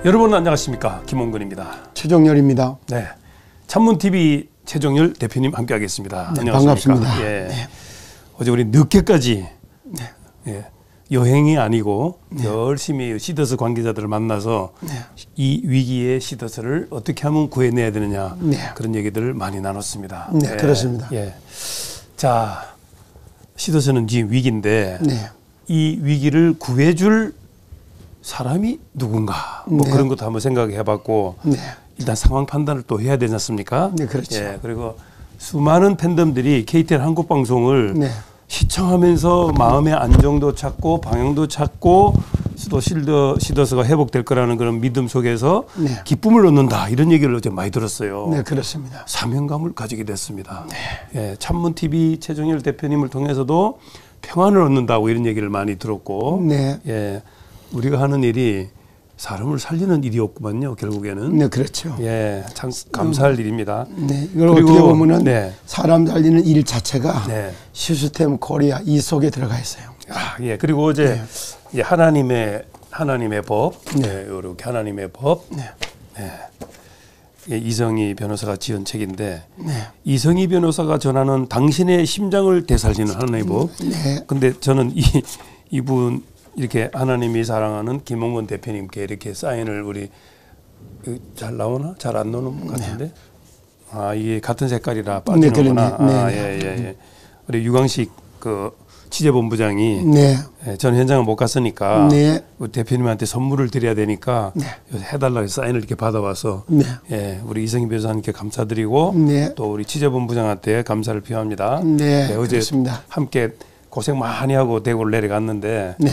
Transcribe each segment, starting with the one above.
여러분 안녕하십니까, 김홍근입니다. 최종열입니다. 네, 찬문TV 최종열 대표님 함께하겠습니다. 네, 안녕하십니까. 반갑습니다. 예. 네. 어제 우리 늦게까지 예, 여행이 아니고 네. 열심히 시더스 관계자들을 만나서 네. 이 위기의 시더스를 어떻게 하면 구해내야 되느냐, 네. 그런 얘기들을 많이 나눴습니다. 네, 예. 그렇습니다. 예. 자, 시더스는 지금 위기인데 네. 이 위기를 구해줄 사람이 누군가, 뭐 네. 그런 것도 한번 생각해 봤고, 네. 일단 상황 판단을 또 해야 되지 않습니까? 네, 그렇죠. 예, 그리고 수많은 팬덤들이 KTN 한국방송을 네. 시청하면서 마음의 안정도 찾고 방향도 찾고 또 시더스가 회복될 거라는 그런 믿음 속에서 네. 기쁨을 얻는다, 이런 얘기를 어제 많이 들었어요. 네, 그렇습니다. 사명감을 가지게 됐습니다. 예, 찬문TV 최종열 대표님을 통해서도 평안을 얻는다고 이런 얘기를 많이 들었고, 네. 예, 우리가 하는 일이 사람을 살리는 일이었구만요, 결국에는. 네, 그렇죠. 예, 참 감사할 일입니다. 네, 이걸 그리고, 어떻게 보면은 네. 사람 살리는 일 자체가 네. 시스템 코리아 이 속에 들어가 있어요. 아, 예, 그리고 어제 예, 하나님의 법, 네. 이렇게 하나님의 법, 네. 예, 이성희 변호사가 지은 책인데, 네. 이성희 변호사가 전하는 당신의 심장을 되살리는 하나님의 법. 네. 근데 저는 이분 이렇게 하나님이 사랑하는 김홍근 대표님께 이렇게 사인을 우리 잘 나오나? 잘 안 나오는 것 같은데. 아, 이게 같은 색깔이라 빠지는구나. 네, 아, 네. 예. 우리 유광식 그 취재본부장이 네. 예, 전 현장을 못 갔으니까 네. 우리 대표님한테 선물을 드려야 되니까 해달라고 해서 사인을 이렇게 받아와서 네. 예, 우리 이성희 변호사님께 감사드리고 네. 또 우리 취재본부장한테 감사를 표합니다. 네, 어제 그렇습니다. 함께 고생 많이 하고 대구를 내려갔는데, 네.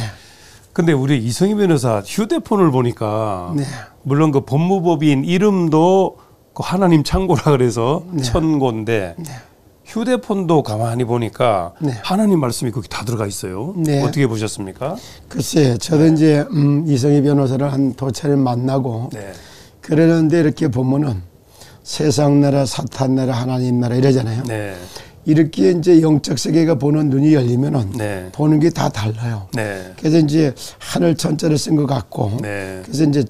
근데 우리 이성희 변호사 휴대폰을 보니까 네. 물론 그 법무법인 이름도 그 하나님 창고라 그래서 천고인데 휴대폰도 가만히 보니까 네. 하나님 말씀이 거기 다 들어가 있어요. 네. 어떻게 보셨습니까? 글쎄, 저도 이제 이성희 변호사를 한 두 차례 만나고 네. 그러는데 이렇게 보면은 세상 나라, 사탄 나라, 하나님 나라 이러잖아요. 네. 이렇게 이제 영적 세계가 보는 눈이 열리면은 네. 보는 게 다 달라요. 네. 그래서 이제 하늘 천자를 쓴 것 같고, 네. 그래서 이제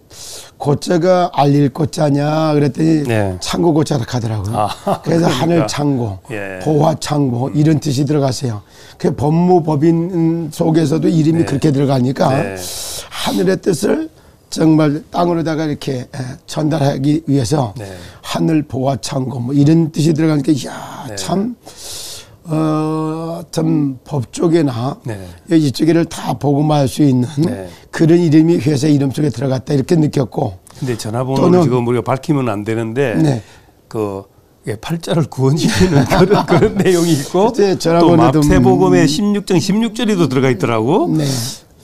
고자가 알릴 고자냐 그랬더니 네. 창고 고자라 하더라고요. 아, 그래서 그러니까. 하늘 창고, 예. 보화 창고 이런 뜻이 들어갔어요. 그 법무법인 속에서도 이름이 네. 그렇게 들어가니까 네. 하늘의 뜻을 정말 땅으로다가 이렇게 전달하기 위해서 네. 하늘 보화 창고 뭐 이런 뜻이 들어가니까 이야 네. 참 법조계나 네. 이쪽에를 다 복음할 수 있는 네. 그런 이름이 회사 이름 속에 들어갔다 이렇게 느꼈고. 근데 전화번호를 또는- 지금 우리가 밝히면 안 되는데 네. 그 팔자를 구원시키는 그런 내용이 있고 그때 또 전화번호도 마태복음에 16장 16절에도 들어가 있더라고. 네.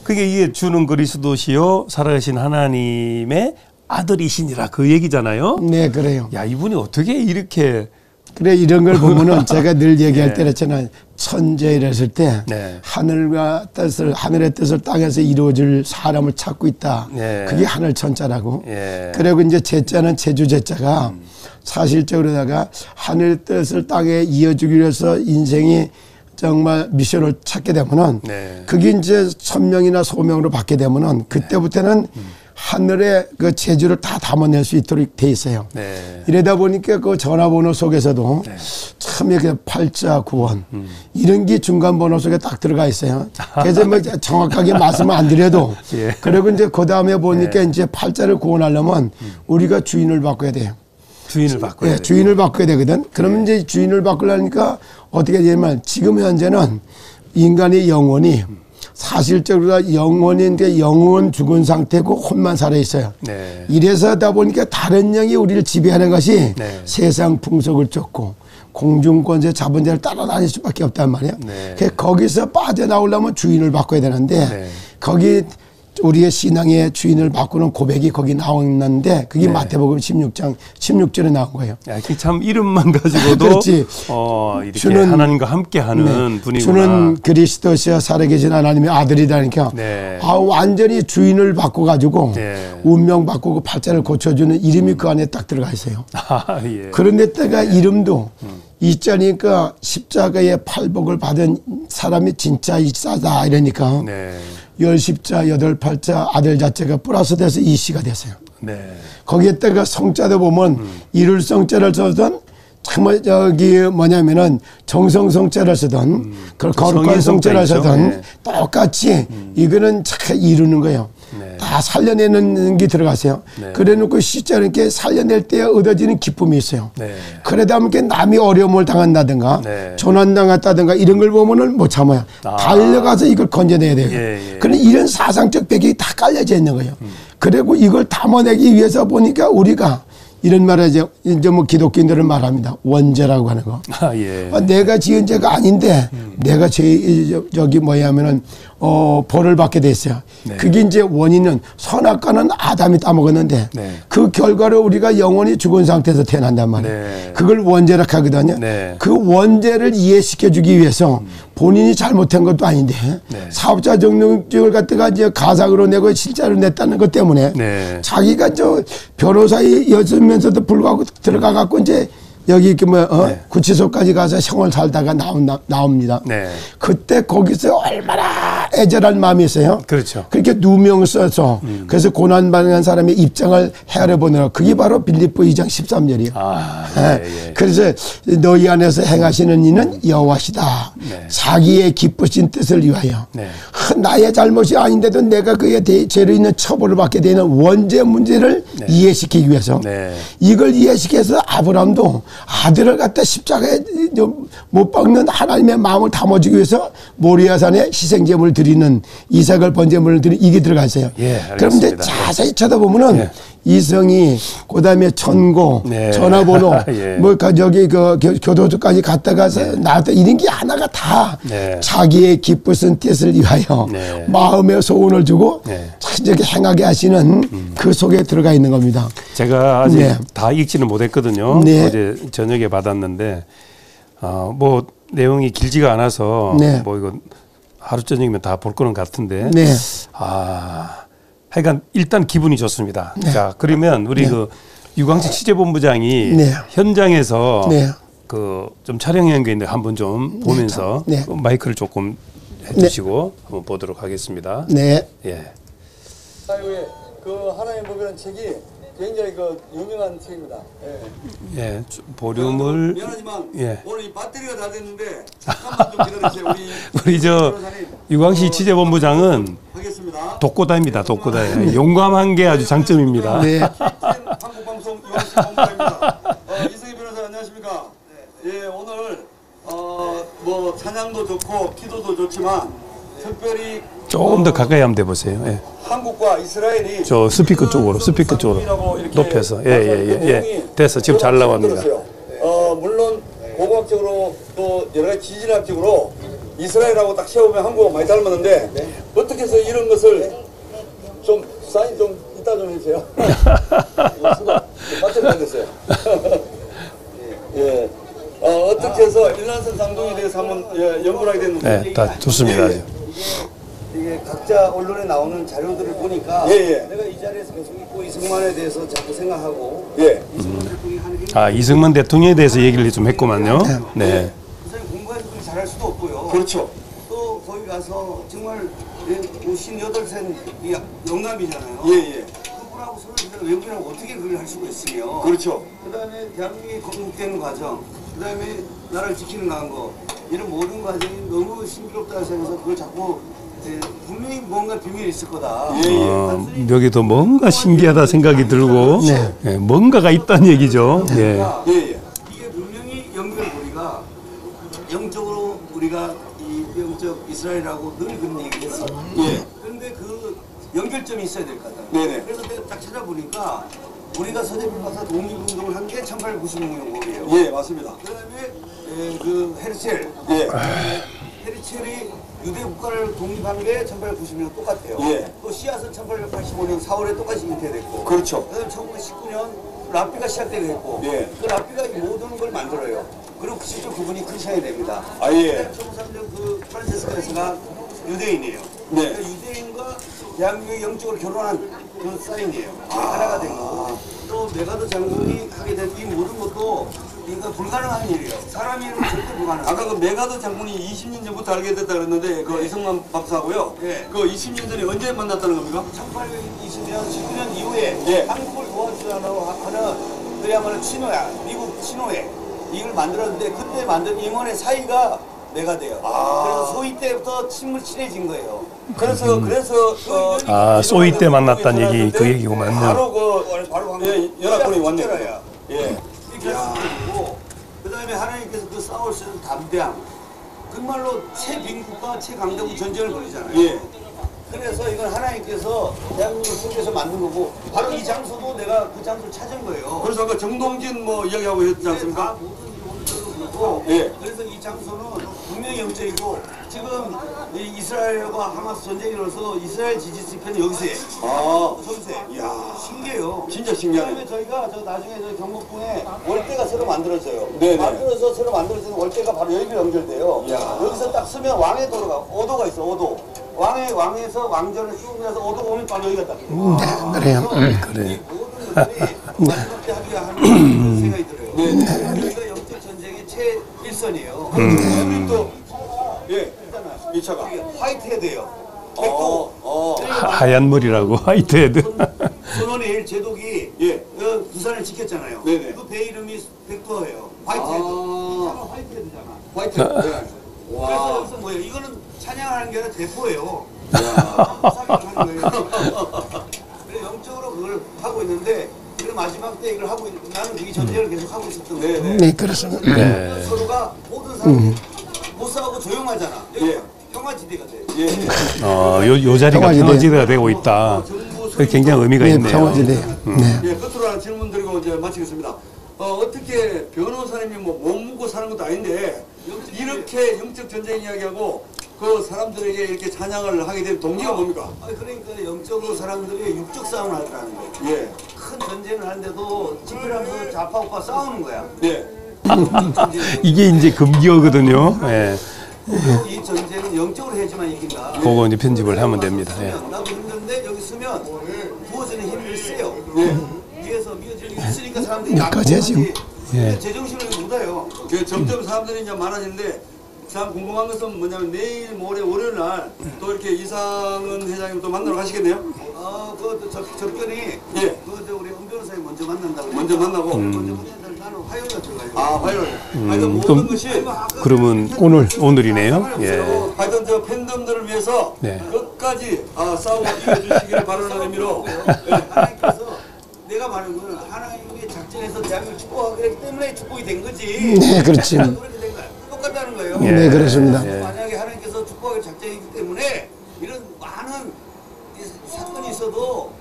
그게 이게 주는 그리스도시요 살아계신 하나님의 아들이시니라, 그 얘기잖아요. 네, 그래요. 야, 이분이 어떻게 이렇게 그래 이런 걸 보면은 제가 늘 얘기할 네. 때 그랬잖아요. 천재 이랬을 때 네. 하늘의 뜻을 땅에서 이루어줄 사람을 찾고 있다. 네. 그게 하늘 천자라고. 예. 그리고 이제 제자는 제주 제자가 사실적으로다가 하늘 뜻을 땅에 이어주기 위해서 인생이 정말 미션을 찾게 되면은 네. 그게 이제 천명이나 소명으로 받게 되면은 그때부터는 하늘의 그 재주를 다 담아낼 수 있도록 돼 있어요. 네. 이러다 보니까 그 전화번호 속에서도 참 이렇게 팔자 구원 이런 게 중간 번호 속에 딱 들어가 있어요. 그래서 뭐 정확하게 말씀을 안 드려도 예. 그리고 이제 그 다음에 보니까 이제 팔자를 구원하려면 우리가 주인을 바꿔야 돼요. 주인을 바꿔야 예, 돼요. 주인을 바꿔야 되거든. 그러면 이제 주인을 바꾸려니까 어떻게 되냐면 지금 현재는 인간의 영혼이 사실적으로 영혼인데 영혼 죽은 상태고 혼만 살아 있어요. 네. 이래서 하다 보니까 다른 영이 우리를 지배하는 것이 네. 세상 풍속을 쫓고 공중권세 자본자를 따라다닐 수밖에 없단 말이에요. 네. 그래서 거기서 빠져나오려면 주인을 바꿔야 되는데 네. 거기 우리의 신앙의 주인을 바꾸는 고백이 거기 나오는데 그게 네. 마태복음 16장 16절에 나온 거예요. 야, 참 이름만 가지고도 그렇지. 이렇게 주는- 하나님과 함께하는 분이구나. 주는 그리스도시여 살아계신 하나님의 아들이라니까 네. 완전히 주인을 바꿔가지고 네. 운명 바꾸고 팔자를 고쳐주는 이름이 그 안에 딱 들어가 있어요. 아, 예. 그런데 때가 이름도 있자니까 십자가의 팔복을 받은 사람이 진짜 이싸다 이러니까 네. 열 십자 여덟 팔자 아들 자체가 플러스 돼서 이씨가 됐어요. 네. 거기에다가 성자도 보면 이룰 성자를 써던 참 저기 뭐냐면은 정성 성자를 쓰던 그 거룩한 성자를 쓰던 네. 똑같이 이거는 참 이루는 거예요. 네. 다 살려내는 게 들어가세요. 네. 그래놓고 시자는 이렇게 살려낼 때 얻어지는 기쁨이 있어요. 네. 그러다 보니까 남이 어려움을 당한다든가 네. 조난당했다든가 이런 걸 보면은 못 참아요. 달려가서 이걸 건져내야 돼요. 예, 예. 그런 이런 사상적 배경이 다 깔려져 있는 거예요. 그리고 이걸 담아내기 위해서 보니까 우리가 이런 말을 이제 뭐 기독교인들은 말합니다. 원죄라고 하는 거. 아, 예. 내가 지은 죄가 아닌데 내가 저기 뭐냐면은 벌을 받게 됐어요. 네. 그게 이제 원인은 선악과는 아담이 따먹었는데 네. 그 결과로 우리가 영원히 죽은 상태에서 태어난단 말이에요. 네. 그걸 원죄라 하거든요. 네. 그 원죄를 이해시켜 주기 위해서 본인이 잘못한 것도 아닌데 네. 사업자 등록증을 갖다가 이제 가상으로 내고 실자로 냈다는 것 때문에 네. 자기가 저 변호사였으면서도 불구하고 들어가 갖고 이제 여기 네. 구치소까지 가서 형을 살다가 나옵니다. 네. 그때 거기서 얼마나 애절한 마음이 있어요. 그렇죠. 그렇게 누명을 써서 그래서 고난받는 사람의 입장을 헤아려 보느라 그게 바로 빌립보 2장 13절이에요. 아, 예. 예, 예. 그래서 너희 안에서 행하시는 이는 여호와시다. 네. 자기의 기쁘신 뜻을 위하여. 네. 나의 잘못이 아닌데도 내가 그에 죄로 있는 처벌을 받게 되는 원죄 문제를 네. 이해시키기 위해서 네. 이걸 이해시켜서 아브라함도 아들을 갖다 십자가에 못 박는 하나님의 마음을 담아주기 위해서 모리아산에 희생제물을 드리는 이삭을 번제물을 드리는 이게 들어가 있어요. 예, 그럼 이제 알겠습니다. 자세히 쳐다보면은 예. 이성이 그다음에 천고 네. 전화번호 예. 뭐 저기 그 교도소까지 갔다 가서 나왔다 이런 게 하나가 다 네. 자기의 기쁘신 뜻을 위하여 네. 마음의 소원을 주고 네. 저렇게 행하게 하시는 그 속에 들어가 있는 겁니다. 제가 아직 네. 다 읽지는 못했거든요. 네. 어제 저녁에 받았는데 뭐 내용이 길지가 않아서 네. 뭐 이거 하루 저녁이면 다 볼 거는 같은데 네. 하여간 일단 기분이 좋습니다. 자, 그러면 우리 네. 그 유광식 취재본부장이 네. 현장에서 네. 그 좀 촬영한 게 있는데 한번 좀 보면서 네. 그 마이크를 조금 해주시고 한번 보도록 하겠습니다. 네. 예. 사유의 그 하나님 법이라는 책이 굉장히 그 유명한 책입니다. 예. 예, 볼륨을 미안하지만 예. 오늘 이 배터리가 다 됐는데 잠깐만 좀 기다리세요. 우리 저 유광식 취재본부장은 하겠습니다. 독고다입니다. 독고다. 용감한 게 아주 장점입니다. 네. 한국방송 유광식 본부장입니다. 이승희 변호사 안녕하십니까? 예, 오늘 뭐 찬양도 좋고 기도도 좋지만 특별히 조금 더 가까이 한번 대보세요. 예. 한국과 이스라엘이 저 스피커 쪽으로, 스피커 쪽으로 높여서. 예. 됐어. 지금 잘 나옵니다. 물론 고고학적으로 또 여러 가지 지질학적으로 이스라엘하고 딱 세우면 한국하고 많이 닮았는데 어떻게 해서 이런 것을 좀 사인 좀 이따 좀 해주세요. 맞춰 받았어요. 예. 어떻게 해서 일란성 상동에 대해서 한번 연구를 하게 됐는데 네, 다 좋습니다. 이게 각자 언론에 나오는 자료들을 보니까 내가 이 자리에서 계속 있고 이승만에 대해서 자꾸 생각하고 이승만 대통령이 하는 게 이승만 대통령에 대해서 얘기를 좀 했구만요. 네. 우선 공부해서 잘할 수도 없고요. 그렇죠. 또 거기 가서 정말 58세 영감이잖아요. 그분하고 서로 외국인하고 어떻게 그걸 할 수가 있으며. 그렇죠. 그다음에 대한민국이 건국되는 과정, 그다음에 나라를 지키는 거 이런 모든 과정이 너무 신비롭다 생각해서 그걸 자꾸 분명히 뭔가 비밀이 있을 거다. 여기도 뭔가 신기하다 생각이 들고 예, 뭔가가 있다는 얘기죠. 예. 이게 분명히 연결고리가 영적으로 우리가 이 영적 이스라엘하고 늘 그런 얘기를 했어. 그런데 그 연결점이 있어야 될 것 같아요. 그래서 내가 딱 찾아보니까 우리가 서재필 박사 독립운동을 한 게 1896년이에요. 예, 맞습니다. 그다음에 그 헤르첼, 헤르첼이 유대 국가를 독립한 게 1890년 똑같아요. 또 씨앗은 1885년 4월에 똑같이 잉태됐고. 그렇죠. 그다음에 1919년 랍비가 시작되게 했고. 그 랍비가 이 모든 걸 만들어요. 그리고 실제 그분이 크리스천이 됩니다. 1903년 그 프란체스코에서가 유대인이에요. 그러니까 유대인과 대한민국이 영적으로 결혼한 그 사인이에요. 하나가 된 거고. 또 메가더 장군이 하게 된 이 모든 것도 이거 불가능한 일이에요. 사람 이름은 절대 불가능. 아까 그 메가더 장군이 20년 전부터 알게 됐다 그랬는데 그 이성만 박사하고요. 예. 그 20년 전에 언제 만났다는 겁니까? 1820년 19년 이후에 예. 한국을 도와주자는 하는 그야말로 친호야. 미국 친호회 이걸 만들었는데 그때 만든 임원의 사이가 메가더예요. 그래서 소위 때부터 친해진 거예요. 그래서 소위 때 만났다는 얘기 그 얘기구만요. 바로 연합군이 왔네요. 예. 이렇게 하고 그다음에 하나님께서 그 싸울 수 있는 담대함. 정말로 최빈국과 최강대국 전쟁을 벌이잖아요. 예. 그래서 이건 하나님께서 대한민국을 속에서 만든 거고 바로 이 장소도 내가 그 장소를 찾은 거예요. 그래서 아까 정동진 뭐 이야기하고 했지 않습니까? 예. 그래서 이 장소는 분명히 영적이고 지금 이 이스라엘과 하마스 전쟁이로서 이스라엘 지지스편이 여기서 해. 여기서 해. 이야, 신기해요. 진짜 신기하네. 그다음에 저희가 저 나중에 저 경복궁에 월대가 새로 만들어져요. 네네. 만들어서 새로 만들어지는 월대가 바로 여기로 연결돼요. 이야. 여기서 딱 쓰면 왕의 도로가 오도가 있어. 오도. 왕에서 왕전을 쭉 해서 오도가 오면 바로 여기가 딱. 그래요. 그래. 이 모든 것들이 마지막 때 하기가 하는 생각이 들어요. 네. 여기가 영적 전쟁의 최일선이에요. 우리 또 예. 이 차가 이게 화이트 헤드예요. 백도. 하얀 머리라고 화이트 헤드. 손원일 제독이 예. 부산을 지켰잖아요. 네네. 그 배 이름이 백도예요. 화이트 헤드. 차가 화이트 헤드잖아. 화이트. 네. 그래서 여기서 뭐예요? 이거는 찬양하는 게 아니라 대포예요. 사격하는 거예요. 그래서 영적으로 그걸 하고 있는데 그 마지막 때 이걸 하고 나는 이 전쟁을 계속 하고 있었던 거예요. 네, 그렇습니다. 네. 서로가 모든 사람이 못 싸우고 조용하잖아. 여기 평화지대가 돼. 요 자리가 평화지대. 평화지대가 되고 있다. 굉장히 의미가 네, 있네요. 평화지대. 네. 예, 끝으로 하나 질문 드리고 이제 마치겠습니다. 어떻게 변호사님이 뭐 못 묻고 사는 것도 아닌데 이렇게 영적 전쟁 이야기하고 그 사람들에게 이렇게 찬양을 하게 된 동기가 뭡니까? 그러니까 영적으로 사람들이 육적 싸움을 하더라는 거예요. 예. 큰 전쟁을 하는데도 집회하면서 좌파 우파 싸우는 거야. 예. 이게 이제 금기어거든요. 예. 이 전쟁은 영적으로 해야지만 이긴다. 그거 이제 편집을 하면 됩니다. 예. 나도 힘든데 여기 쓰면 부어지는 힘이 세요. 위에서 미어지는 게 있으니까 사람들이 여기까지야, 지금. 예. 제정신을 묻어요. 점점 사람들이 이제 많아지는데 참 궁금한 것은 뭐냐면 내일 모레 월요일 날 또 이렇게 이상은 회장님 또 만나러 가시겠네요? 그 접견이 예. 저 우리 은 변호사님 먼저 만난다고. 먼저 만나고. 먼저 만난다고 나는 화요일 날 들어가요. 화요일. 하여튼 모든 그럼 것이 그러면 오늘이네요. 예. 하여튼 저 팬덤들을 위해서 네. 끝까지 싸우고 이겨주시기를 바라는 의미로 하나님께서 내가 말하는 거는 하나님의 작전에서 대한민국을 축복하기 때문에 축복이 된 거지. 네, 그렇지. 그렇게 된 거야. 똑같다는 거예요. 예. 네, 그렇습니다. 예. 만약에 하나님께서 축복하기 작전이기 때문에 이런 많은 사건이 있어도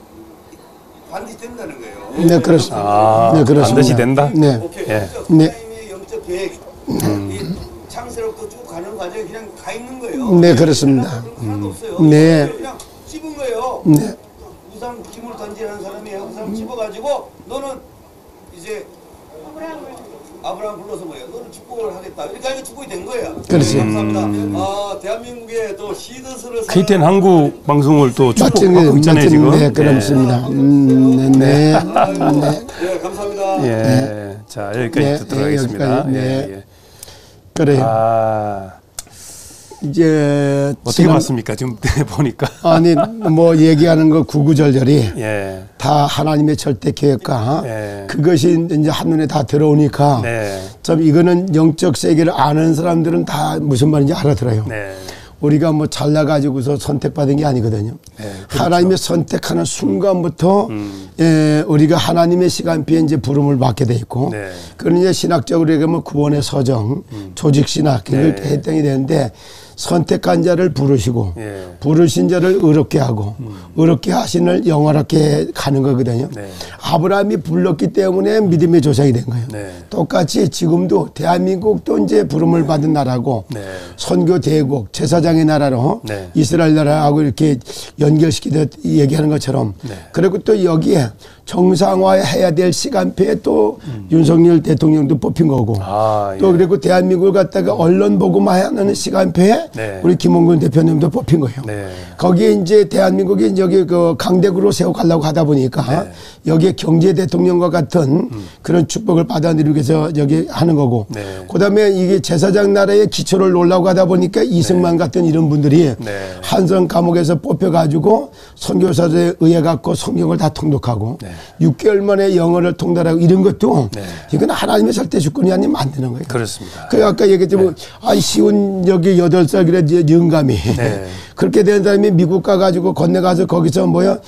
반드시 된다는 거예요. 네, 그렇습니다. 네, 그렇습니다. 반드시 된다. 네. 오케이. 예. 하나님의 영적 계획, 이 창세로부터 쭉 가는 과정에 그냥 가 있는 거예요. 네, 그렇습니다. 하나도 없어요. 네. 그냥 찝은 거예요. 네. 우상 기물 던지라는 사람이에요. 그 사람 찝어가지고 너는 이제 아브라함 불러서 뭐예요? 너는 축복을 하겠다. 이렇게 하니까 축복이 된 거예요. 그렇지. 감사합니다. 대한민국의 또 시드스를 KTN 한국 방송을 또 맞춘 축복하고 있잖아요 지금. 네, 그렇습니다. 네, 네. 네. 예, 감사합니다. 예. 자 여기까지 네, 듣도록 하겠습니다. 여기까지. 네. 예. 그래요. 이제 어떻게 봤습니까? 지금 보니까. 아니 뭐 얘기하는 거 구구절절이 예. 다 하나님의 절대 계획과 예. 그것이 이제 한눈에 다 들어오니까 네. 참 이거는 영적 세계를 아는 사람들은 다 무슨 말인지 알아들어요. 네. 우리가 뭐 잘나가지고서 선택받은 게 아니거든요. 네, 그렇죠. 하나님의 선택하는 순간부터 예, 우리가 하나님의 시간표에 이제 부름을 받게 돼 있고 네. 그런 이제 신학적으로 얘기하면 구원의 서정, 조직신학 이걸 네. 해당이 되는데 선택한 자를 부르시고 예. 부르신 자를 의롭게 하고 의롭게 하신을 영원하게 가는 거거든요. 네. 아브라함이 불렀기 때문에 믿음의 조상이 된 거예요. 네. 똑같이 지금도 대한민국도 이제 부름을 받은 나라고 네. 선교 대국 제사장의 나라로 네. 이스라엘 나라하고 이렇게 연결시키듯 얘기하는 것처럼 네. 그리고 또 여기에 정상화해야 될 시간표에 또 윤석열 대통령도 뽑힌 거고 아, 또 예. 그리고 대한민국을 갖다가 언론 보고만 하는 시간표에 네. 우리 김홍근 대표님도 뽑힌 거예요. 네. 거기에 이제 대한민국이 여기 그 강대구로 세워가려고 하다 보니까 네. 여기에 경제 대통령과 같은 그런 축복을 받아들이기 위해서 여기 하는 거고 네. 그다음에 이게 제사장 나라의 기초를 놓으려고 하다 보니까 이승만 같은 이런 분들이 네. 한성 감옥에서 뽑혀가지고 선교사들에 의해 갖고 성경을 다 통독하고 네. 6개월 만에 영어를 통달하고 이런 것도 네. 이건 하나님의 절대 주권이 아니면 만드는 거예요. 그렇습니다. 그 아까 얘기했지만 쉬운 여기 8살 그래 영감이 네. 그렇게 된 사람이 미국 가가지고 건너가서 거기서 뭐야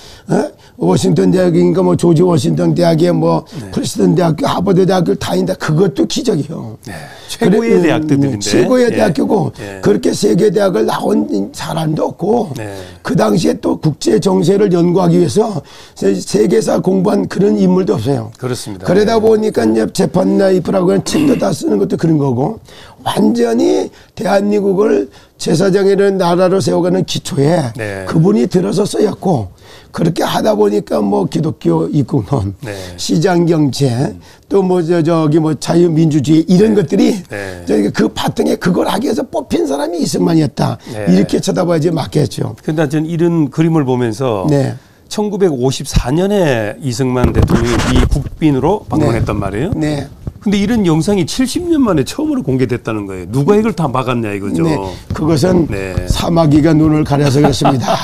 워싱턴 대학인가 뭐 조지 워싱턴 대학에 뭐 프리스턴 대학교 하버드 대학교 다닌다 그것도 기적이에요. 네. 최고의 대학들인데 최고의 예. 대학교고 예. 그렇게 세계 대학을 나온 사람도 없고 네. 그 당시에 또 국제 정세를 연구하기 위해서 세계사 공부한 그런 인물도 없어요. 그렇습니다. 그러다 네. 보니까 이제 재판 나이프라고 하는 책도 다 쓰는 것도 그런 거고 완전히 대한민국을 제사장이라는 나라로 세워가는 기초에 네. 그분이 들어서 쓰였고 그렇게 하다 보니까 뭐 기독교 이국론, 네. 시장 경제, 또 뭐 저기 뭐 자유민주주의 이런 것들이 네. 저기 그 바탕에 그걸 하기 위해서 뽑힌 사람이 이승만이었다. 네. 이렇게 쳐다봐야지 맞겠죠. 근데 저는 이런 그림을 보면서 네. 1954년에 이승만 대통령이 미 국빈으로 방문했단 말이에요. 네. 근데 이런 영상이 70년 만에 처음으로 공개됐다는 거예요. 누가 이걸 다 막았냐 이거죠. 네. 그것은 네. 사마귀가 눈을 가려서 그렇습니다.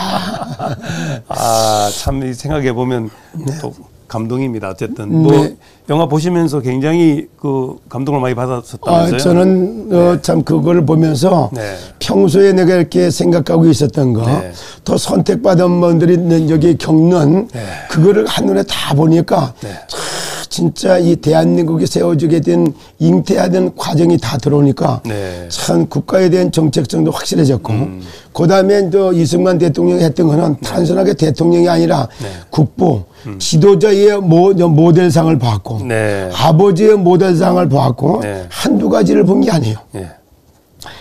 아, 참 생각해 보면 또 감동입니다. 어쨌든 뭐 네. 영화 보시면서 굉장히 그 감동을 많이 받았었다면서요. 저는 참 그걸 보면서 네. 평소에 내가 이렇게 생각하고 있었던 거, 네. 더 선택받은 분들이 여기 겪는 네. 그거를 한눈에 다 보니까 네. 진짜 이 대한민국이 세워지게 된 잉태하는 과정이 다 들어오니까 네. 참 국가에 대한 정책성도 확실해졌고 그다음에 또 이승만 대통령이 했던 거는 단순하게 대통령이 아니라 네. 국부 지도자의 모델상을 받고 네. 아버지의 모델상을 보았고 네. 한두 가지를 본 게 아니에요. 네.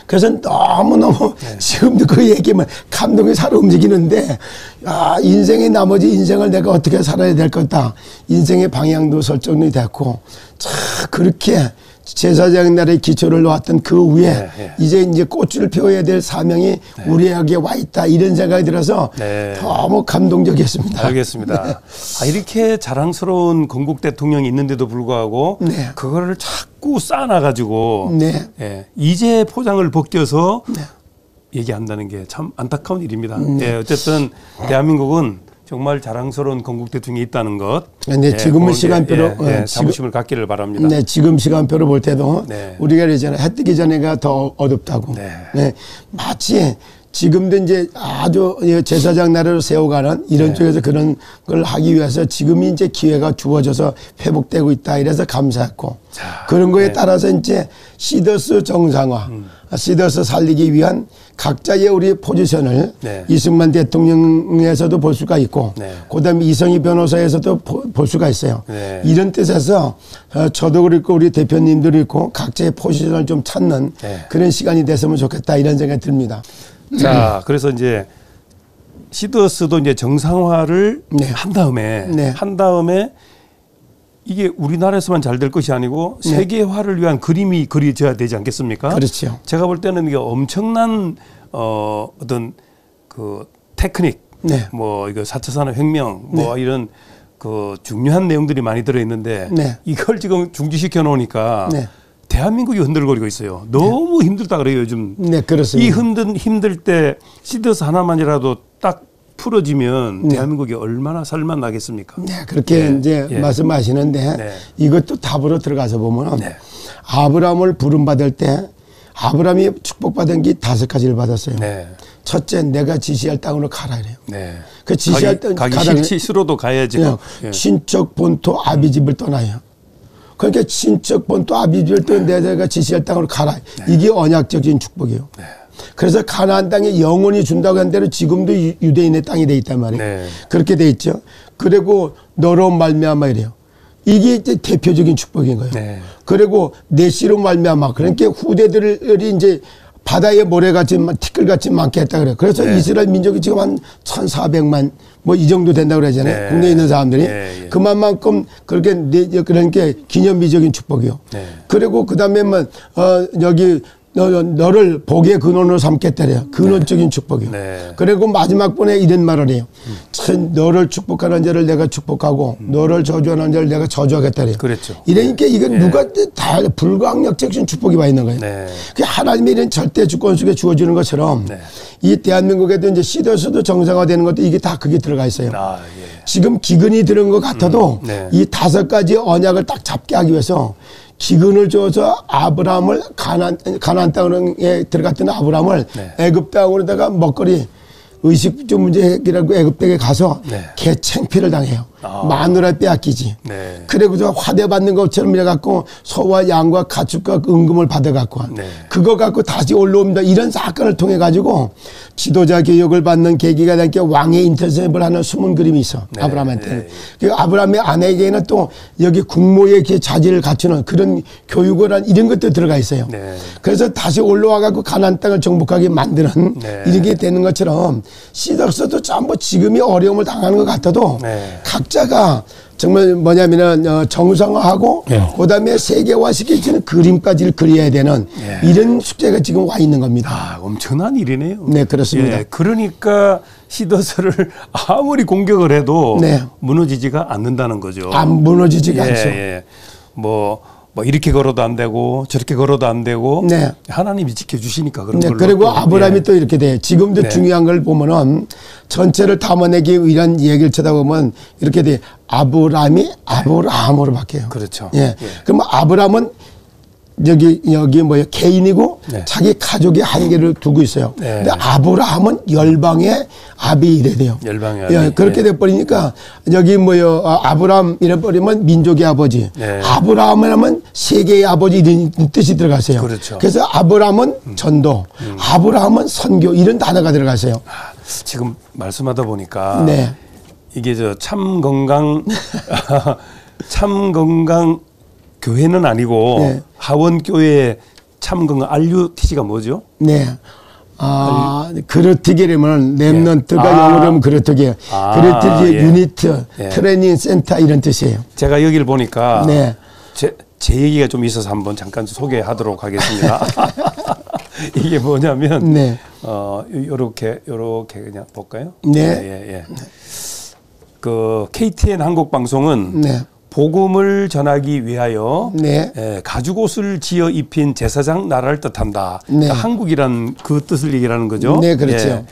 그래서 너무너무 지금도 그 얘기만 감동이 살아 움직이는데 인생의 나머지 인생을 내가 어떻게 살아야 될 거다. 인생의 방향도 설정이 됐고 참 그렇게 제사장 날의 기초를 놓았던 그 위에 이제 꽃을 피워야 될 사명이 우리에게 와 있다. 이런 생각이 들어서 너무 감동적이었습니다. 알겠습니다. 아, 이렇게 자랑스러운 건국 대통령이 있는데도 불구하고 네. 그거를 자꾸 쌓아놔가지고 네. 예, 이제 포장을 벗겨서 얘기한다는 게 참 안타까운 일입니다. 예, 어쨌든 대한민국은 정말 자랑스러운 건국 대통령이 있다는 것. 네, 지금은 시간표로 자부심을 갖기를 바랍니다. 네, 지금 시간표로 볼 때도 네. 우리가 이제는 해 뜨기 전에가 더 어둡다고. 네. 네, 마치 지금도 이제 아주 제사장 나라로 세워가는 이런 쪽에서 그런 걸 하기 위해서 지금이 이제 기회가 주어져서 회복되고 있다. 이래서 감사했고 그런 거에 따라서 이제 시더스 정상화, 시더스 살리기 위한 각자의 우리 포지션을 이승만 대통령에서도 볼 수가 있고 그다음에 이성희 변호사에서도 볼 수가 있어요. 이런 뜻에서 저도 그렇고 우리 대표님들이 있고 각자의 포지션을 좀 찾는 그런 시간이 됐으면 좋겠다 이런 생각이 듭니다. 자, 그래서 이제 시더스도 이제 정상화를 한 다음에 이게 우리나라에서만 잘 될 것이 아니고 세계화를 위한 그림이 그려져야 되지 않겠습니까? 그렇죠. 제가 볼 때는 이게 엄청난 어떤 그 테크닉, 뭐 이거 4차 산업혁명, 뭐 이런 그 중요한 내용들이 많이 들어 있는데 이걸 지금 중지시켜 놓으니까. 대한민국이 흔들거리고 있어요. 너무 힘들다 그래요 요즘. 네, 그렇습니다. 이 힘들 때 시더스 하나만이라도 딱 풀어지면 대한민국이 얼마나 살만 나겠습니까? 네, 그렇게 이제 말씀하시는데 이것도 답으로 들어가서 보면 아브라함을 부름받을 때 아브라함이 축복받은 게 5가지를 받았어요. 첫째, 내가 지시할 땅으로 가라 이래요. 그 지시할 땅 가기 싫어도 가야지. 친척 본토 아비집을 떠나요. 그러니까 친척 본토 아비집을 떠나 내가 지시할 땅으로 가라. 이게 언약적인 축복이에요. 그래서 가나안 땅에 영원히 준다고 한 대로 지금도 유대인의 땅이 돼 있단 말이에요. 그렇게 돼 있죠. 그리고 너로 말미암아 이래요. 이게 이제 대표적인 축복인 거예요. 그리고 내 씨로 말미암아 그러니까 후대들이 이제 바다에 모래같이 티끌같이 많게 했다 그래요. 그래서 이스라엘 민족이 지금 한 1,400만 뭐 이 정도 된다고 그러잖아요. 국내에 있는 사람들이. 그만큼 그렇게 그러니까 기념비적인 축복이요. 그리고 그다음에 뭐 여기 너를 복의 근원으로 삼겠다래요. 근원적인 축복이요. 네. 그리고 마지막 번에 이런 말을 해요. 참 너를 축복하는 자를 내가 축복하고 너를 저주하는 자를 내가 저주하겠다래요. 그랬죠. 이러니까 이건 누가 다 불가항력적인 축복이 와 있는 거예요. 네. 그 하나님의 이런 절대 주권 속에 주어지는 것처럼 네. 이 대한민국에도 이제 시도에서도 정상화되는 것도 이게 다 그게 들어가 있어요. 아, 예. 지금 기근이 들은 것 같아도 네. 이 5가지 언약을 딱 잡게 하기 위해서 기근을 줘서 아브라함을 가나안 땅에 들어갔던 아브라함을 네. 애굽 땅으로다가 먹거리 의식주 문제 해결하고 애굽 땅에 가서 네. 개창피를 당해요. 마누라 빼앗기지. 네. 그리고 화대받는 것처럼 이래갖고 소와 양과 가축과 은금을 받아갖고 네. 그거 갖고 다시 올라옵니다. 이런 사건을 통해 가지고 지도자 교육을 받는 계기가 된 게 왕의 인터셉을 하는 숨은 그림이 있어. 네. 아브라함한테는. 네. 그 아브라함의 아내에게는 또 여기 국모의 자질을 갖추는 그런 교육을 한 이런 것도 들어가 있어요. 네. 그래서 다시 올라와 갖고 가나안 땅을 정복하게 만드는 네. 이렇게 되는 것처럼 시덕서도 전부 지금이 어려움을 당하는 것 같아도 네. 각자가 정말 뭐냐면은 정상화하고 그다음에 세계화시키는 그림까지를 그려야 되는 이런 숙제가 지금 와 있는 겁니다. 아, 엄청난 일이네요. 네, 그렇습니다. 예, 그러니까 시더스를 아무리 공격을 해도 네. 무너지지가 않는다는 거죠. 안 무너지지가 예, 않죠. 예. 뭐 이렇게 걸어도 안 되고 저렇게 걸어도 안 되고 네. 하나님이 지켜주시니까 그런 네, 걸로. 그리고 또, 아브라함이 예. 또 이렇게 돼요. 지금도 네. 중요한 걸 보면은 전체를 담아내기 위한 얘기를 쳐다보면 이렇게 돼요. 아브라함이 아브라함으로 바뀌어요. 그렇죠. 예. 예. 그러면 아브라함은 여기 뭐예요? 개인이고 네. 자기 가족의 한계를 두고 있어요. 네. 근데 아브라함은 열방의 아비 이래 돼요. 열방의 예, 아비. 그렇게 예. 돼 버리니까 여기 뭐요? 아브라함 이래 버리면 민족의 아버지. 네. 아브라함이라면 세계의 아버지 이런 뜻이 들어가세요. 그렇죠. 그래서 아브라함은 전도, 아브라함은 선교 이런 단어가 들어가세요. 지금 말씀하다 보니까 네. 이게 저 참 건강 참 건강 교회는 아니고 네. 하원교회 참 건강 RUTC가 뭐죠? 네. 그렇티게라면 랩런트가 예. 영어로 하면 그렇티게. 그렇티게 예. 유니트, 예. 트레이닝 센터 이런 뜻이에요. 제가 여기를 보니까 네. 제 얘기가 좀 있어서 한번 잠깐 소개하도록 하겠습니다. 이게 뭐냐면 네. 요렇게 그냥 볼까요? 네. 예. 그 KTN 한국 방송은 네. 복음을 전하기 위하여 네. 가죽옷을 지어 입힌 제사장 나라를 뜻한다. 네. 그러니까 한국이란 그 뜻을 얘기하는 거죠. 네, 그렇죠.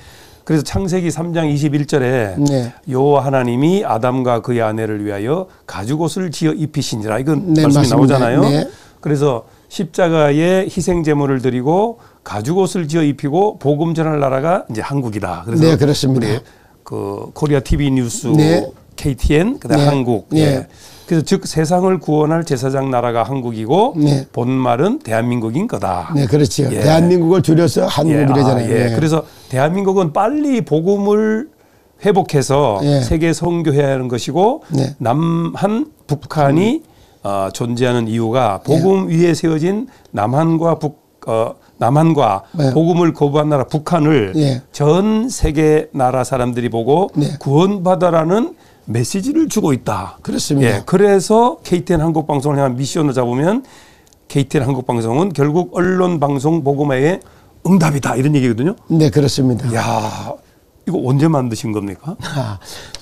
그래서 창세기 3장 21절에 네. 여호와 하나님이 아담과 그의 아내를 위하여 가죽옷을 지어 입히시니라. 이건 네, 말씀이 맞습니다. 나오잖아요. 네. 그래서 십자가에 희생 제물을 드리고 가죽옷을 지어 입히고 복음 전할 나라가 이제 한국이다. 그래서 네, 그렇습니다. 우리 그 코리아 TV 뉴스 네. KTN 그다음 네. 한국. 네. 예. 그래서 즉 세상을 구원할 제사장 나라가 한국이고 네. 본말은 대한민국인 거다. 네, 그렇지요. 예. 대한민국을 줄여서 한국이라잖아요. 예. 예. 그래서 대한민국은 빨리 복음을 회복해서 예. 세계 선교해야 하는 것이고 네. 남한, 북한이 존재하는 이유가 복음 위에 세워진 남한과 네. 복음을 거부한 나라 북한을 예. 전 세계 나라 사람들이 보고 네. 구원받아라는 메시지를 주고 있다. 그렇습니다. 예, 그래서 KTN 한국 방송을 향한 미션을 잡으면 KTN 한국 방송은 결국 언론 방송 복음화의 응답이다 이런 얘기거든요. 네, 그렇습니다. 야, 이거 언제 만드신 겁니까?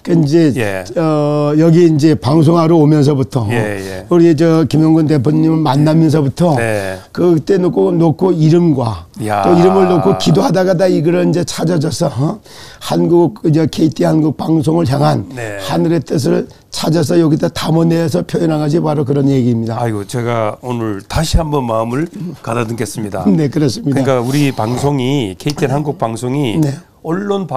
그 이제 예. 여기 이제 방송하러 오면서부터 예. 우리 김영근 대표님을 만나면서부터 네. 그때 놓고 이름과 야. 또 이름을 놓고 기도하다가 다 이걸 이제 찾아져서 한국 KT 한국 방송을 향한 네. 하늘의 뜻을 찾아서 여기다 담아내서 표현한 것이 바로 그런 얘기입니다. 아이고 제가 오늘 다시 한번 마음을 가다듬겠습니다. 네, 그렇습니다. 그러니까 우리 방송이 KTN 한국 방송이 네. 언론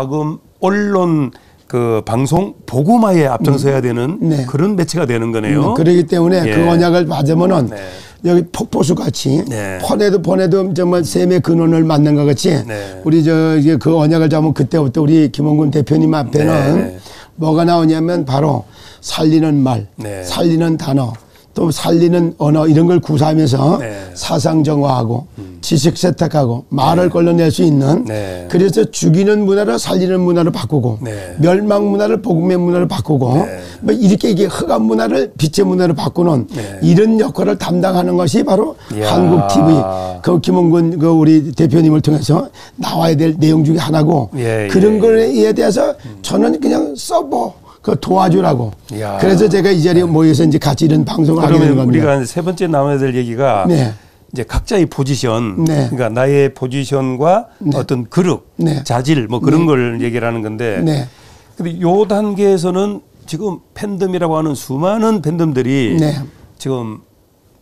그 방송 복음화에 앞장서야 되는 네. 그런 매체가 되는 거네요. 그렇기 때문에 예. 그 언약을 받으면은 네. 여기 폭포수 같이 네. 보내도 정말 샘의 근원을 맞는 것 같이 네. 우리 이제 그 언약을 잡으면 그때부터 우리 김원근 대표님 앞에는 네. 뭐가 나오냐면 바로 살리는 말, 네. 살리는 단어, 또 살리는 언어 이런 걸 구사하면서 네. 사상 정화하고 지식 세탁하고 말을 걸러낼 수 있는 네. 그래서 죽이는 문화를 살리는 문화로 바꾸고 네. 멸망 문화를 복음의 문화로 바꾸고 네. 뭐 이렇게 이게 흑암 문화를 빛의 문화로 바꾸는 네. 이런 역할을 담당하는 것이 바로 이야. 한국 TV 그 김홍근 그 우리 대표님을 통해서 나와야 될 내용 중에 하나고 예, 그런 예. 거에 대해서 저는 그냥 써보 그 도와주라고. 이야. 그래서 제가 이 자리에 모여서 이제 같이 이런 방송을 하게 된 그러면 겁니다. 우리가 세 번째 나눠야 될 얘기가 네. 이제 각자의 포지션, 네. 그러니까 나의 포지션과 어떤 그릇, 네. 자질 뭐 그런 걸 얘기를 하는 건데, 네. 근데 요 단계에서는 지금 팬덤이라고 하는 수많은 팬덤들이 네. 지금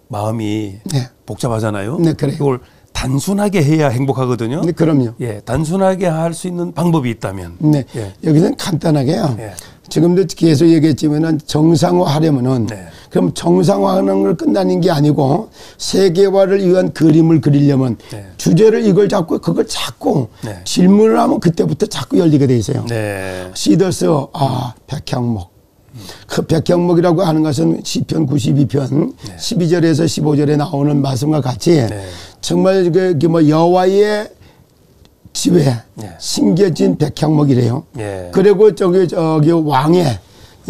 마음이 네. 복잡하잖아요. 네, 그래요. 이걸 단순하게 해야 행복하거든요. 네, 그럼요. 예, 단순하게 할 수 있는 방법이 있다면. 네. 예. 여기서는 간단하게요. 예. 지금도 계속 얘기했지만은 정상화하려면은 네. 그럼 정상화하는 걸 끝나는 게 아니고 세계화를 위한 그림을 그리려면 네. 주제를 이걸 잡고 그걸 자꾸 네. 질문을 하면 그때부터 자꾸 열리게 돼 있어요. 네. 시더스 백향목. 그 백향목이라고 하는 것은 시편 92편 12절에서 15절에 나오는 말씀과 같이 네. 정말 뭐 여호와의 집에 네. 심겨진 백향목이래요. 예. 그리고 저기 왕의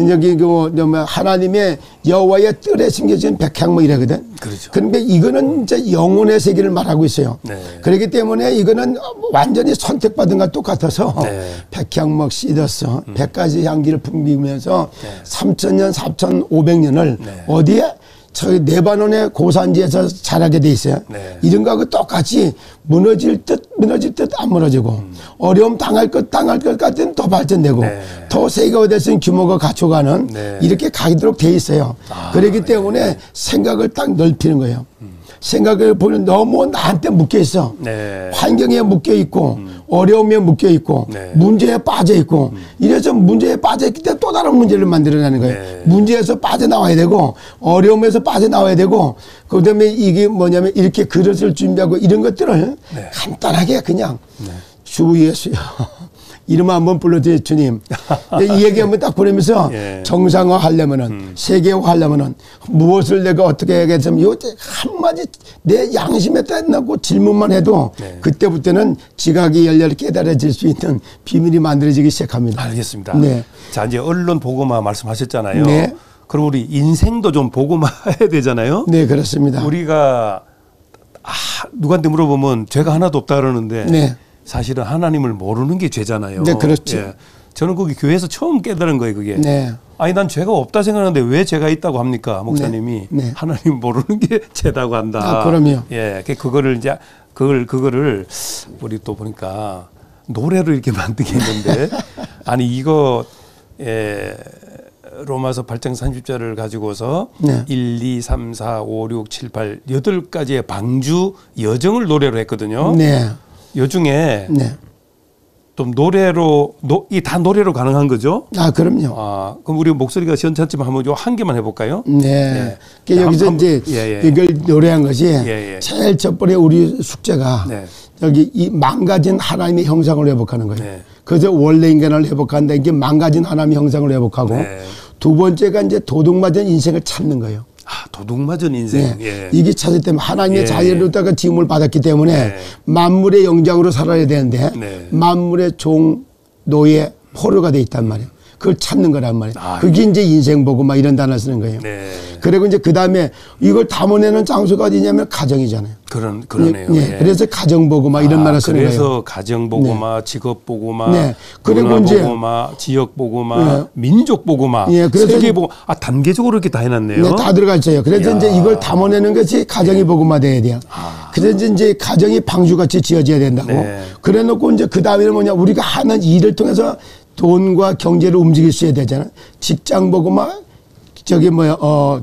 여기 그 하나님의 여호와의 뜰에 심겨진 백향목이라거든. 그렇죠. 그런데 이거는 이제 영혼의 세계를 말하고 있어요. 네. 그렇기 때문에 이거는 완전히 선택받은 것과 똑같아서 네. 백향목 시더스 100가지 향기를 풍기면서 3,000년, 4,500년을 네. 어디에? 저희 레바논의 고산지에서 자라게 돼 있어요. 네. 이런 거하고 똑같이 무너질 듯 안 무너지고 어려움 당할 것 같으면 더 발전되고 네. 더 세계화됐으면 규모가 갖춰가는 네. 이렇게 가도록 돼 있어요. 그렇기 때문에 생각을 딱 넓히는 거예요. 생각을 보면 너무 나한테 묶여 있어. 네. 환경에 묶여 있고 어려움에 묶여 있고 네. 문제에 빠져 있고 이래서 문제에 빠져 있기 때문에 또 다른 문제를 만들어내는 거예요. 네. 문제에서 빠져나와야 되고 어려움에서 빠져나와야 되고 그다음에 이게 뭐냐면 이렇게 그릇을 준비하고 이런 것들을 네. 간단하게 그냥 주 예수여 이름 한번 불러주세요 주님. 이 얘기 한번 딱 보내면서 예. 정상화 하려면은 세계화 하려면은 무엇을 내가 어떻게 해야겠으면 요때 한마디 내 양심에 떼놓고 질문만 해도 네. 그때부터는 지각이 열렬히 깨달아질 수 있는 비밀이 만들어지기 시작합니다. 알겠습니다. 네. 자, 이제 언론 보고마 말씀하셨잖아요. 네. 그럼 우리 인생도 좀 보고마 해야 되잖아요. 네, 그렇습니다. 우리가 누구한테 물어보면 죄가 하나도 없다 그러는데 네. 사실은 하나님을 모르는 게 죄잖아요. 네, 그렇죠. 예. 저는 거기 교회에서 처음 깨달은 거예요, 그게. 네. 아니 난 죄가 없다 생각하는데 왜 죄가 있다고 합니까, 목사님이? 네. 하나님 모르는 게 죄다고 한다. 아, 그럼요. 예, 그거를 이제 그거를 우리 또 보니까 노래로 이렇게 만들게 했는데 아니 이거 로마서 8장 30절을 가지고서 네. 1, 2, 3, 4, 5, 6, 7, 8 8가지의 방주 여정을 노래로 했거든요. 네. 요 중에 네. 좀 노래로 이 다 노래로 가능한 거죠? 아, 그럼요. 아, 그럼 우리 목소리가 시원찮지만 한번 요 한 개만 해볼까요? 네. 예. 여기서 이제 예. 이걸 노래한 것이 예. 제일 첫 번째 우리 숙제가 네. 여기 이 망가진 하나님의 형상을 회복하는 거예요. 네. 그래서 원래 인간을 회복한다. 이게 망가진 하나님의 형상을 회복하고 네. 두 번째가 이제 도둑맞은 인생을 찾는 거예요. 아, 도둑맞은 인생. 네. 예. 이게 찾을 때문에 하나님의 예. 자녀로다가 지음을 받았기 때문에 네. 만물의 영장으로 살아야 되는데 네. 만물의 종, 노예, 포로가 돼 있단 말이에요. 그걸 찾는 거란 말이에요. 아, 그게 이제 인생 보고 막 이런 단어 쓰는 거예요. 네. 그리고 이제 그 다음에 이걸 담아내는 장소가 어디냐면 가정이잖아요. 그러네요. 예. 예. 그래서 가정 보고마 이런 말을 쓰는 거예요. 그래서 가정 보고마, 직업 보고마, 네. 그리고 문화 이제 보고마, 지역 보고마, 네. 민족 보고마, 예, 그래서 세계 보고 단계적으로 이렇게 다 해놨네요. 네, 다 들어가 있어요. 그래서 이야. 이제 이걸 담아내는 것이 가정이 보고마 돼야 돼요. 그래서 이제 가정이 방주같이 지어져야 된다고. 네. 그래 놓고 이제 그 다음에는 뭐냐. 우리가 하는 일을 통해서 돈과 경제를 움직일 수 있어야 되잖아요. 직장 보고마,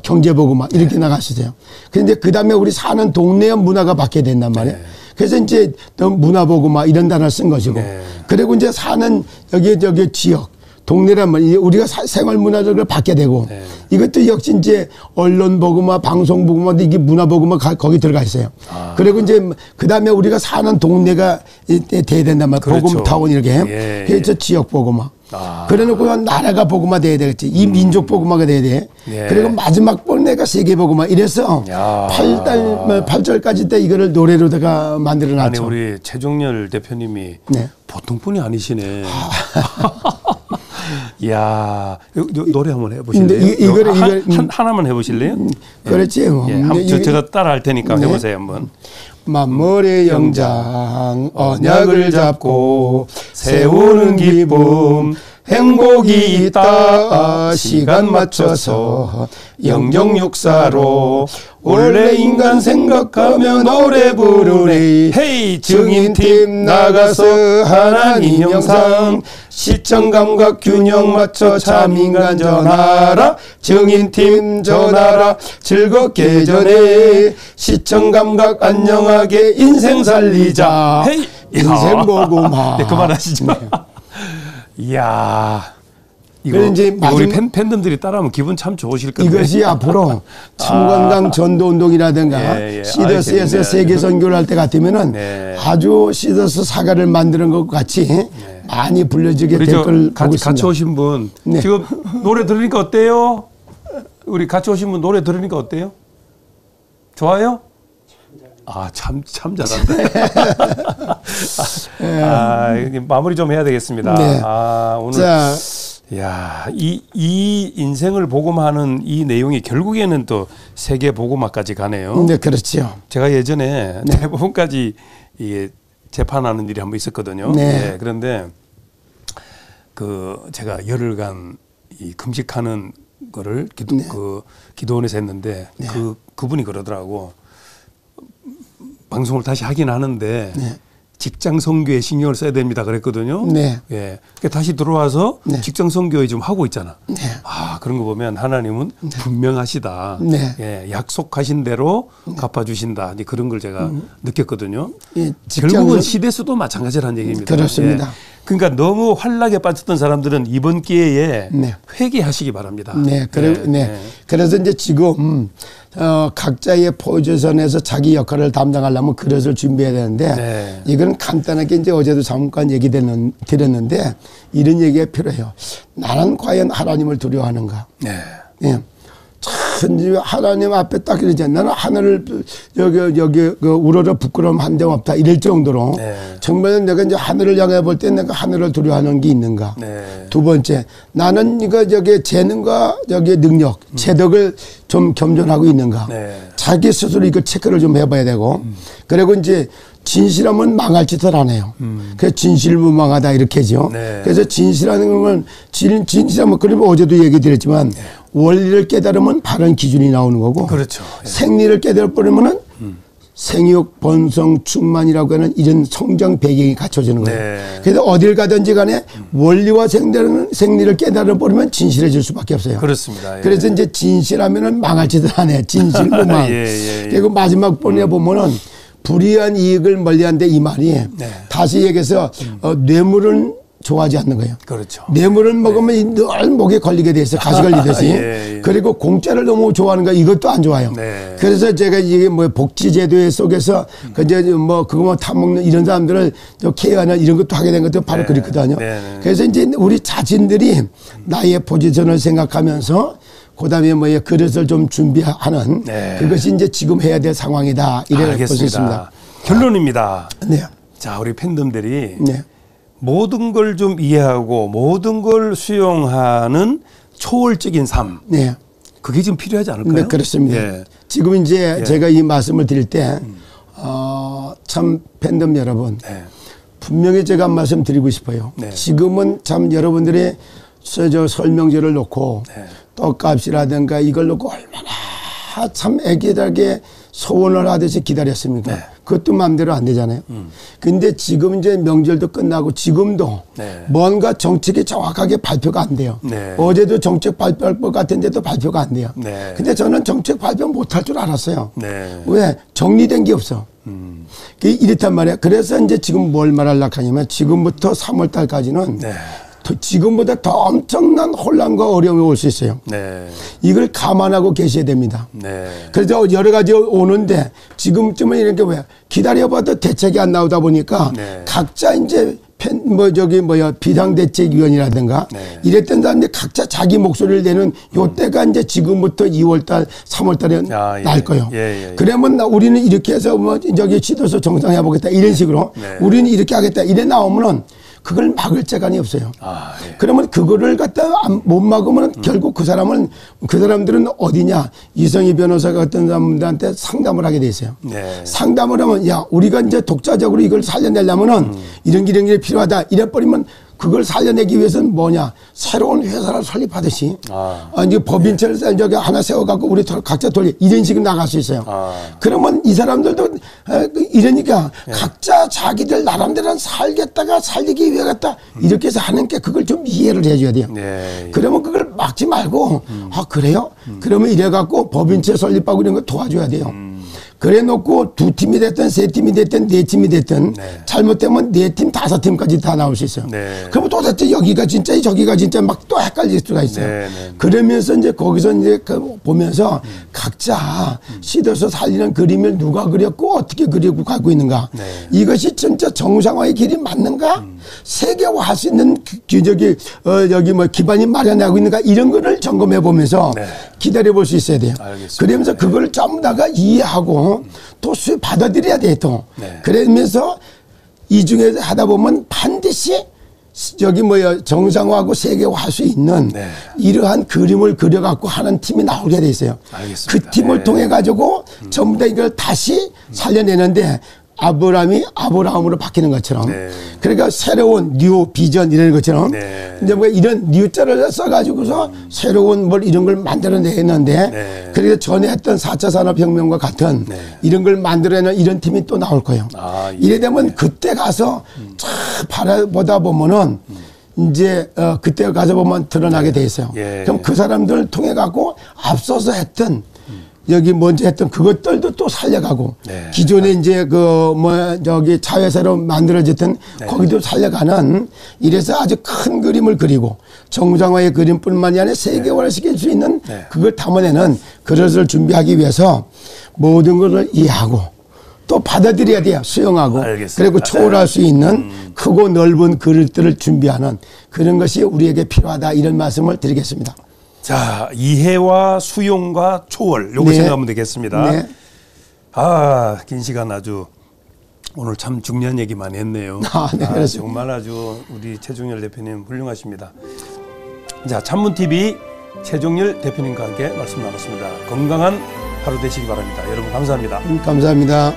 경제 보고마 이렇게 나가시세요. 그런데 그 다음에 우리 사는 동네의 문화가 바뀌어야 된단 말이에요. 그래서 이제 또 문화 보고마 이런 단어를 쓴 것이고. 네. 그리고 이제 사는 여기 지역. 동네란 말이에요. 우리가 생활 문화적으로 바뀌게 되고 네. 이것도 역시 이제 언론 보고마, 방송 보고마, 이게 문화 보고마 거기 들어가 있어요. 그리고 이제 그 다음에 우리가 사는 동네가 돼야 된단 말이에요. 그렇죠. 보금 타운 이렇게. 예. 그래서 지역 보고마. 그래놓고 나라가 복음화 돼야 되겠지. 이 민족 복음화가 돼야 돼. 예. 그리고 마지막 번 내가 세계 복음화 이래서 8절까지 때 이거를 노래로다가 만들어놨죠. 아니 우리 최종열 대표님이 네. 보통 분이 아니시네. 이야 노래 한번 해보실래요? 이거를 하나만 해보실래요? 그렇지. 예, 제가 따라 할 테니까 해보세요 한번. 만물의 영장 언약을 잡고 세우는 기쁨 행복이 있다. 시간 맞춰서 영정 육사로 원래 인간 생각하며 노래 부르네. 헤이 증인팀 나가서 하나님 영상 시청 감각 균형 맞춰 참 인간 전하라. 증인팀 전하라. 즐겁게 전해 시청 감각 안녕하게 인생 살리자. 헤이 인생 복음화. 네, 그만하시죠. 이야, 이거 이제 우리 팬분들이 따라하면 기분 참 좋으실 건데. 이것이 앞으로 참건강 전도운동이라든가 시더스에서 세계 선교를 할 때 같으면은 아주 시더스 사가를 만드는 것 같이 많이 불려지게 될 걸 보고 있습니다. 같이 오신 분 지금 노래 들으니까 어때요? 우리 같이 오신 분 노래 들으니까 어때요? 좋아요? 참 잘한다. 마무리 좀 해야 되겠습니다. 네. 오늘 이 인생을 복음하는 이 내용이 결국에는 또 세계 복음화까지 가네요. 네, 그렇죠. 제가 예전에 대법원까지 재판하는 일이 한번 있었거든요. 네. 그런데 제가 열흘간 이 금식하는 거를 기도원에서 했는데 그분이 그러더라고. 방송을 다시 하긴 하는데 직장 선교에 신경을 써야 됩니다 그랬거든요. 네. 예. 다시 들어와서 직장 선교에 좀 하고 있잖아. 그런 거 보면 하나님은 분명하시다. 예. 약속하신 대로 갚아주신다. 그런 걸 제가 느꼈거든요. 예, 결국은 시대수도 마찬가지라는 얘기입니다. 그렇습니다. 예. 그러니까 너무 환락에 빠졌던 사람들은 이번 기회에 회개하시기 바랍니다. 그래서 이제 지금 각자의 포지션에서 자기 역할을 담당하려면 그릇을 준비해야 되는데 이건 간단하게 이제 어제도 잠깐 얘기 드렸는데 이런 얘기가 필요해요. 나는 과연 하나님을 두려워하는가? 예. 참 하나님 앞에 딱 이러지. 나는 하늘을 여기 우러러 부끄러움 한 데 없다 이럴 정도로 정말 내가 이제 하늘을 향해 볼 때 내가 하늘을 두려워하는 게 있는가? 두 번째, 나는 여기 재능과 능력, 재덕을 좀 겸손하고 있는가? 자기 스스로 이걸 체크를 좀 해봐야 되고 그리고 이제 진실하면 망할 짓을 안 해요. 그래서 진실무망하다 이렇게죠. 그래서 진실하는 건 진실하면 그러면 어제도 얘기 드렸지만 원리를 깨달으면 바른 기준이 나오는 거고 그렇죠. 생리를 깨달아버리면은 생육, 번성, 충만이라고 하는 이런 성장 배경이 갖춰지는 거예요. 그래서 어딜 가든지 간에 원리와 생리를 깨달아버리면 진실해질 수밖에 없어요. 그렇습니다. 그래서 이제 진실하면은 망할 짓을 안 해. 진실무망. 그리고 마지막 번에 보면은 불이한 이익을 멀리한데 이 말이 다시 얘기해서 뇌물은 좋아하지 않는 거예요. 그렇죠. 뇌물을 먹으면 늘 목에 걸리게 돼 있어. 가시 걸리듯이. 그리고 공짜를 너무 좋아하는 거 이것도 안 좋아요. 그래서 제가 이게 복지제도에 속에서 이제 그거 타먹는 이런 사람들을 케어하는 이런 것도 하게 된 것도 바로 그렇거든요. 그래서 이제 우리 자신들이 나의 포지션을 생각하면서 그다음에 그릇을 좀 준비하는 그것이 이제 지금 해야 될 상황이다. 이래 볼 수 있습니다. 결론입니다. 자, 우리 팬덤들이 모든 걸 좀 이해하고 모든 걸 수용하는 초월적인 삶. 그게 지금 필요하지 않을까요? 네, 그렇습니다. 지금 이제 제가 이 말씀을 드릴 때, 참 팬덤 여러분, 분명히 제가 한 말씀 드리고 싶어요. 지금은 참 여러분들이 설명제를 놓고 떡값이라든가 이걸 놓고 얼마나 참 애기들에게 소원을 하듯이 기다렸습니까? 그것도 마음대로 안 되잖아요. 근데 지금 이제 명절도 끝나고 지금도 뭔가 정책이 정확하게 발표가 안 돼요. 어제도 정책 발표할 것 같은데도 발표가 안 돼요. 근데 저는 정책 발표 못할 줄 알았어요. 왜? 정리된 게 없어. 이렇단 말이야. 그래서 이제 지금 뭘 말하려고 하냐면 지금부터 3월 달까지는 지금보다 더 엄청난 혼란과 어려움이 올 수 있어요. 이걸 감안하고 계셔야 됩니다. 그래서 여러 가지 오는데 지금쯤은 이렇게 왜 기다려봐도 대책이 안 나오다 보니까 각자 이제 비상대책위원이라든가 네. 이랬던 다음에 각자 자기 목소리를 내는 요 때가 이제 지금부터 2월달, 3월달에 아, 예. 날 거예요. 예. 그러면 우리는 이렇게 해서 뭐 저기 시도서 정상해보겠다 이런 식으로 네. 우리는 이렇게 하겠다 이래 나오면은 그걸 막을 재간이 없어요. 아, 예. 그러면 그거를 갖다 못 막으면 결국 그 사람들은 어디냐 이성희 변호사가 어떤 사람들한테 상담을 하게 돼 있어요. 네. 상담을 하면 야 우리가 이제 독자적으로 이걸 살려내려면은 이런 게 필요하다 이래버리면 그걸 살려내기 위해서는 뭐냐 새로운 회사를 설립하듯이 이제 법인체를 저기 하나 세워갖고 우리 각자 돌리 이런 식으로 나갈 수 있어요. 그러면 이 사람들도 이러니까 각자 자기들 나름대로 살겠다가 살리기 위해 갖다 이렇게 해서 하는 게 그걸 좀 이해를 해줘야 돼요. 네. 그러면 그걸 막지 말고 아 그래요? 그러면 이래갖고 법인체 설립하고 이런 거 도와줘야 돼요. 그래 놓고 2팀이 됐든 3팀이 됐든 4팀이 됐든 네. 잘못되면 4팀, 5팀까지 다 나올 수 있어요. 네. 그러면 도대체 여기가 진짜 저기가 진짜 막 또 헷갈릴 수가 있어요. 네. 그러면서 이제 거기서 이제 보면서 각자 시도서 살리는 그림을 누가 그렸고 어떻게 그리고 가고 있는가. 네. 이것이 진짜 정상화의 길이 맞는가? 세계화할 수 있는 여기 뭐 기반이 마련하고 있는가 이런 거를 점검해 보면서 네. 기다려 볼 수 있어야 돼요. 알겠습니다. 그러면서 그걸 전부 다가 이해하고 또 받아들여야 돼요. 또. 네. 그러면서 이 중에 하다 보면 반드시 저기 정상화하고 세계화할 수 있는 네. 이러한 그림을 그려갖고 하는 팀이 나오게 돼 있어요. 알겠습니다. 그 팀을 네. 통해 가지고 전부 다 이걸 다시 살려내는데 아브라함이 아브라함으로 바뀌는 것처럼 네. 그러니까 새로운 뉴 비전 이런 것처럼 네. 이제 뭐 이런 뉴자를 써가지고서 새로운 뭘 이런 걸 만들어내는데 네. 그래서 전에 했던 4차 산업혁명과 같은 네. 이런 걸 만들어내는 이런 팀이 또 나올 거예요. 아, 예. 이래 되면 그때 가서 쫙 바라보다 보면은 이제 그때 가서 보면 드러나게 돼 있어요. 예. 그럼 그 사람들을 통해 갖고 앞서서 했던 여기 먼저 했던 그것들도 또 살려가고 네. 기존에 이제 저기 자회사로 만들어졌던 네. 거기도 살려가는 이래서 아주 큰 그림을 그리고 정상화의 그림뿐만이 아니라 세계화를 시킬 수 있는 네. 그걸 담아내는 그것을 준비하기 위해서 모든 것을 이해하고 또 받아들여야 돼요. 수용하고 알겠습니다. 그리고 초월할 수 있는 크고 넓은 그릇들을 준비하는 그런 것이 우리에게 필요하다 이런 말씀을 드리겠습니다. 자, 이해와 수용과 초월 요거 네. 생각하면 되겠습니다. 네. 긴 시간 아주 오늘 참 중요한 얘기 많이 했네요. 네, 그렇습니다. 정말 아주 우리 최종열 대표님 훌륭하십니다. 자, 찬문TV 최종열 대표님과 함께 말씀 나눴습니다. 건강한 하루 되시기 바랍니다. 여러분 감사합니다. 감사합니다.